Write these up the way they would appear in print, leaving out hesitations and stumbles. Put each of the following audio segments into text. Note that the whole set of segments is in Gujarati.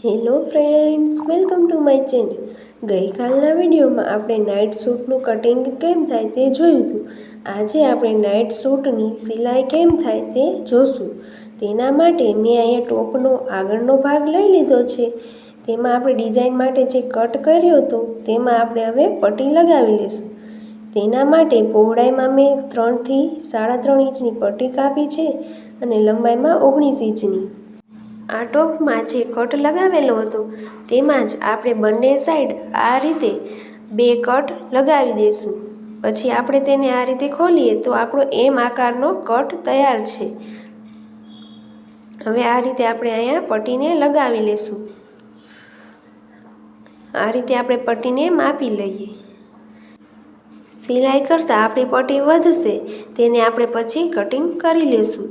Hello friends, welcome to my channel. ગઈકાલના વિડીયોમાં આપણે નાઇટ સૂટનું કટિંગ કેમ થાય તે જોયું હતું. આજે આપણે નાઇટ સૂટની સિલાઈ કેમ થાય તે જોશું. તેના માટે મેં અહીંયા ટોપનો આગળનો ભાગ લઈ લીધો છે. તેમાં આપણે ડિઝાઇન માટે જે કટ કર્યો હતો તેમાં આપણે હવે પટ્ટી લગાવી લઈશું. તેના માટે પહોળાઈમાં મેં 3 થી 3.5 ઇંચની પટ્ટી કાપી છે અને લંબાઈમાં 19 ઇંચની. આ ટોપમાં જે કટ લગાવેલો હતો તેમાં જ આપણે બંને સાઈડ આ રીતે 2 કટ લગાવી દઈશું. પછી આપણે તેને આ રીતે ખોલીએ તો આપણો એમ આકારનો કટ તૈયાર છે. હવે આ રીતે આપણે અહીંયા પટ્ટીને લગાવી લઈશું. આ રીતે આપણે પટ્ટીને માપી લઈએ. સિલાઈ કરતાં આપણી પટ્ટી વધશે તેને આપણે પછી કટિંગ કરી લઈશું.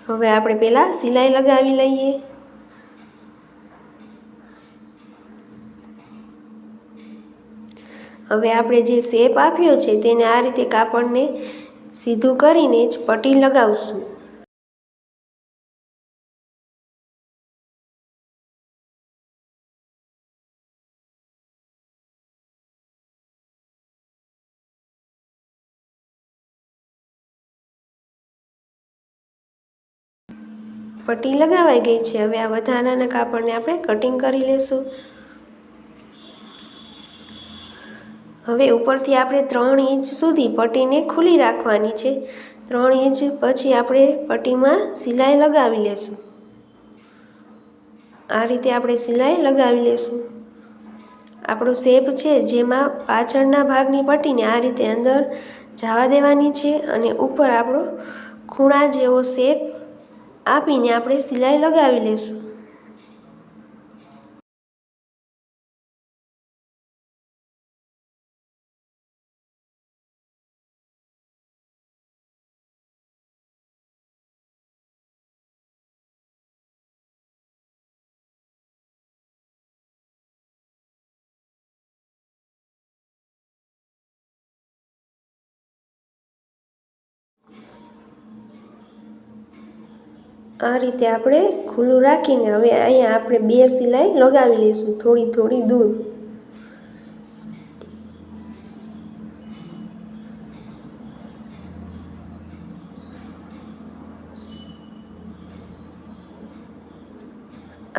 હવે આપણે પહેલાં સિલાઈ લગાવી લઈએ. હવે આપણે જે શેપ આપ્યો છે તેને આ રીતે કાપડને સીધું કરીને જ પટ્ટી લગાવશું. પટ્ટી લગાવાઈ ગઈ છે. હવે આ વધારાના કાપડને આપણે કટિંગ કરી લઈશું. હવે ઉપરથી આપણે 3 ઇંચ સુધી પટ્ટીને ખુલ્લી રાખવાની છે. 3 ઇંચ પછી આપણે પટ્ટીમાં સિલાઈ લગાવી લઈશું. આ રીતે આપણે સિલાઈ લગાવી લઈશું. આપણો શેપ છે જેમાં પાછળના ભાગની પટ્ટીને આ રીતે અંદર જવા દેવાની છે અને ઉપર આપણો ખૂણા જેવો શેપ આપીને આપણે સિલાઈ લગાવી લઈશું. આ રીતે આપણે ખુલ્લું રાખીને હવે અહીંયા આપણે 2 સિલાઈ લગાવી લઈશું થોડી દૂર.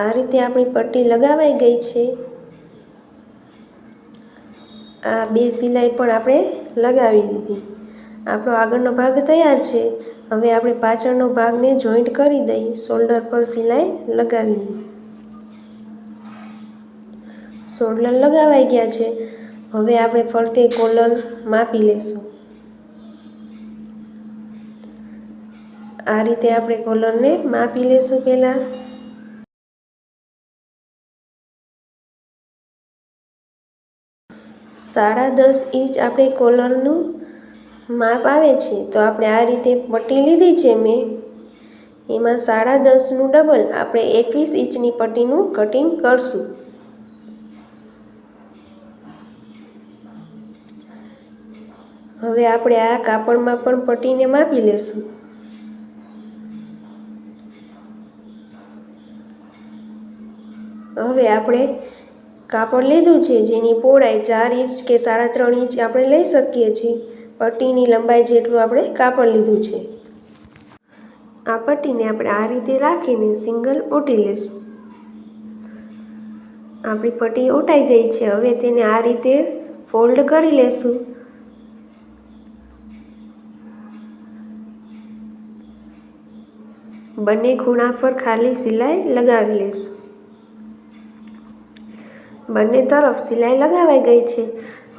આ રીતે આપણી પટ્ટી લગાવાઈ ગઈ છે. આ 2 સિલાઈ પણ આપણે લગાવી દીધી. આપણો આગળનો ભાગ તૈયાર છે. હવે આપણે પાછળનો ભાગને જોઈન્ટ કરી દઈએ. શોલ્ડર પર સિલાઈ લગાવી દઈએ. શોલ્ડર લગાવાઈ ગયા છે. હવે આપણે ફરતે કોલર માપી લઈશું. આ રીતે આપણે કોલરને માપી લઈશું. પહેલાં 10.5 ઇંચ આપણે કોલરનું માપ આવે છે. તો આપણે આ રીતે પટ્ટી લીધી છે મેં, એમાં 10.5નું ડબલ આપણે 21 ઇંચની પટ્ટીનું કટિંગ કરશું. હવે આપણે આ કાપડમાં પણ પટ્ટીને માપી લેશું. હવે આપણે કાપડ લીધું છે જેની પહોળાઈ 4 ઇંચ કે 3.5 ઇંચ આપણે લઈ શકીએ છીએ. પટ્ટીની લંબાઈ જેટલું આપણે કાપડ લીધું છે. આ પટ્ટીને આપણે આ રીતે રાખીને સિંગલ ઓટી લઈશું. આપણી પટ્ટી ઓટાઈ ગઈ છે. હવે તેને આ રીતે ફોલ્ડ કરી લેશું. બંને ખૂણા પર ખાલી સિલાઈ લગાવી લઈશું. બંને તરફ સિલાઈ લગાવાઈ ગઈ છે.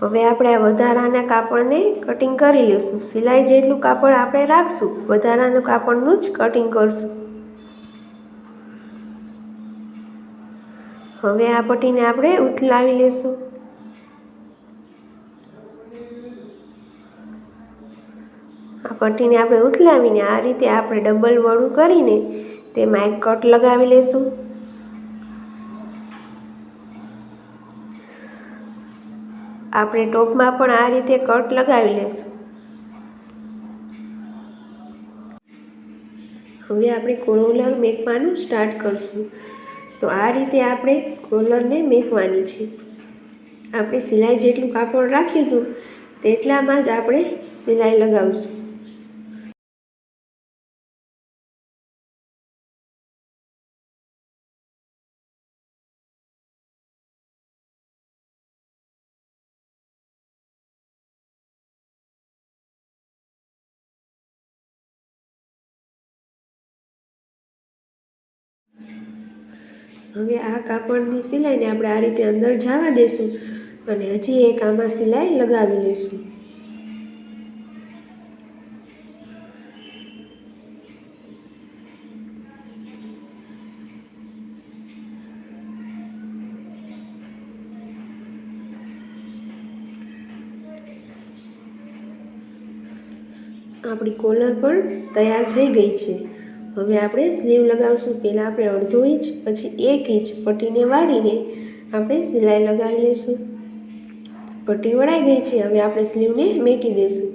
હવે આપણે આ વધારાના કાપડને કટિંગ કરી લઈશું. સિલાઈ જેટલું કાપડ આપણે રાખશું, વધારાનું કાપડનું જ કટિંગ કરશું. હવે આ પટ્ટીને આપણે ઉથલાવી લઈશું. આ પટ્ટીને આપણે ઉથલાવીને આ રીતે આપણે ડબલ વળું કરીને તેમાં એક કટ લગાવી લઈશું. આપણે ટોપમાં પણ આ રીતે કટ લગાવી લઈશું. હવે આપણે કોલર મેકવાનું સ્ટાર્ટ કરશું. તો આ રીતે આપણે કોલરને મેકવાની છે. આપણે સિલાઈ જેટલું કાપડ રાખ્યું હતું તેટલામાં જ આપણે સિલાઈ લગાવશું. હવે આ કાપડની સિલાઈને આપણે આ રીતે અંદર જવા દઈશું અને હજી એક આમાં સિલાઈ લગાવી લઈશું. આપણી કોલર પણ તૈયાર થઈ ગઈ છે. હવે આપણે સ્લીવ લગાવશું. પહેલાં આપણે અડધો ઇંચ પછી 1 ઇંચ પટ્ટીને વાળીને આપણે સિલાઈ લગાવી લઈશું. પટ્ટી વળાઈ ગઈ છે. હવે આપણે સ્લીવને મેકી દઈશું.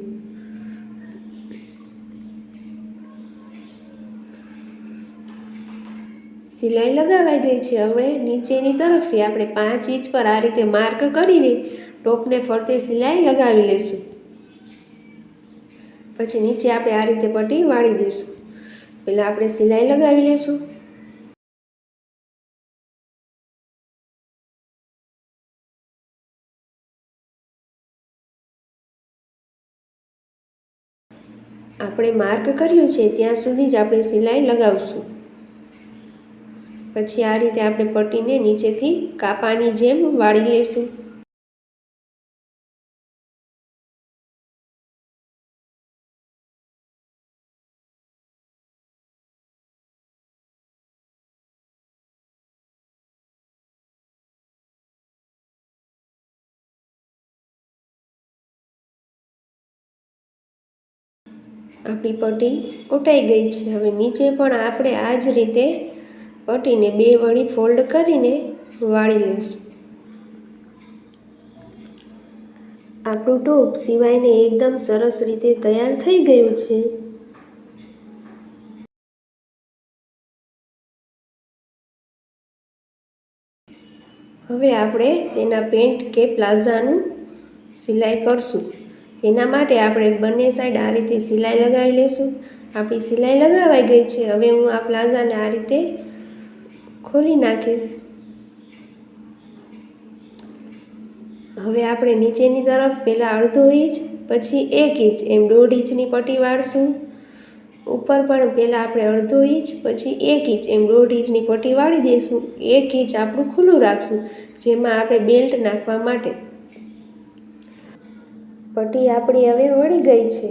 સિલાઈ લગાવાઈ ગઈ છે. હવે નીચેની તરફથી આપણે 5 ઇંચ પર આ રીતે માર્ક કરીને ટોપને ફરતે સિલાઈ લગાવી લઈશું. પછી નીચે આપણે આ રીતે પટ્ટી વાળી દઈશું. પહેલાં આપણે સિલાઈ લગાવી લઈશું. આપણે માર્ક કર્યું છે ત્યાં સુધી જ આપણે સિલાઈ લગાવશું. પછી આ રીતે આપણે પટ્ટીને નીચેથી કાપાની જેમ વાળી લઈશું. આપણી પટ્ટી ઓટાઈ ગઈ છે. હવે નીચે પણ આપણે આ જ રીતે પટ્ટીને 2 વળી ફોલ્ડ કરીને વાળી લઈશું. આપણું ટોપ સિવાયને એકદમ સરસ રીતે તૈયાર થઈ ગયું છે. હવે આપણે તેના પેન્ટ કે પ્લાઝાનું સિલાઈ કરશું. તેના માટે આપણે બંને સાઈડ આ રીતે સિલાઈ લગાવી લઈશું. આપણી સિલાઈ લગાવાઈ ગઈ છે. હવે હું આ પ્લાઝાને આ રીતે ખોલી નાખીશ. હવે આપણે નીચેની તરફ પહેલાં અડધો ઇંચ પછી 1 ઇંચ એમ 1.5 ઇંચની પટ્ટી વાળશું. ઉપર પણ પહેલાં આપણે અડધો ઇંચ પછી 1 ઇંચ એમ 1.5 ઇંચની પટ્ટી વાળી દઈશું. 1 ઇંચ આપણું ખુલ્લું રાખશું જેમાં આપણે બેલ્ટ નાખવા માટે. પટ્ટી આપણી હવે વળી ગઈ છે.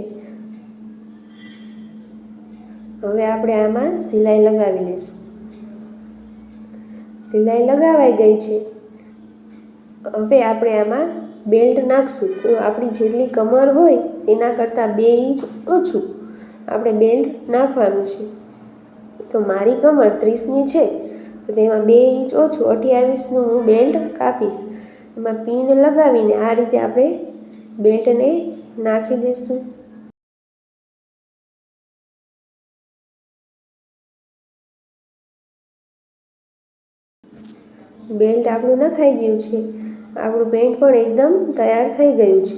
હવે આપણે આમાં સિલાઈ લગાવી લઈશું. સિલાઈ લગાવાઈ ગઈ છે. હવે આપણે આમાં બેલ્ટ નાખશું. તો આપણી જેટલી કમર હોય તેના કરતાં 2 ઇંચ ઓછું આપણે બેલ્ટ નાખવાનું છે. તો મારી કમર 30ની છે તો તેમાં 2 ઇંચ ઓછું 28નું હું બેલ્ટ કાપીશ. એમાં પિન લગાવીને આ રીતે આપણે બેલ્ટને નાખી દઈશું. બેલ્ટ આપણું નખાઈ ગયું છે. આપણું પેન્ટ પણ એકદમ તૈયાર થઈ ગયું છે.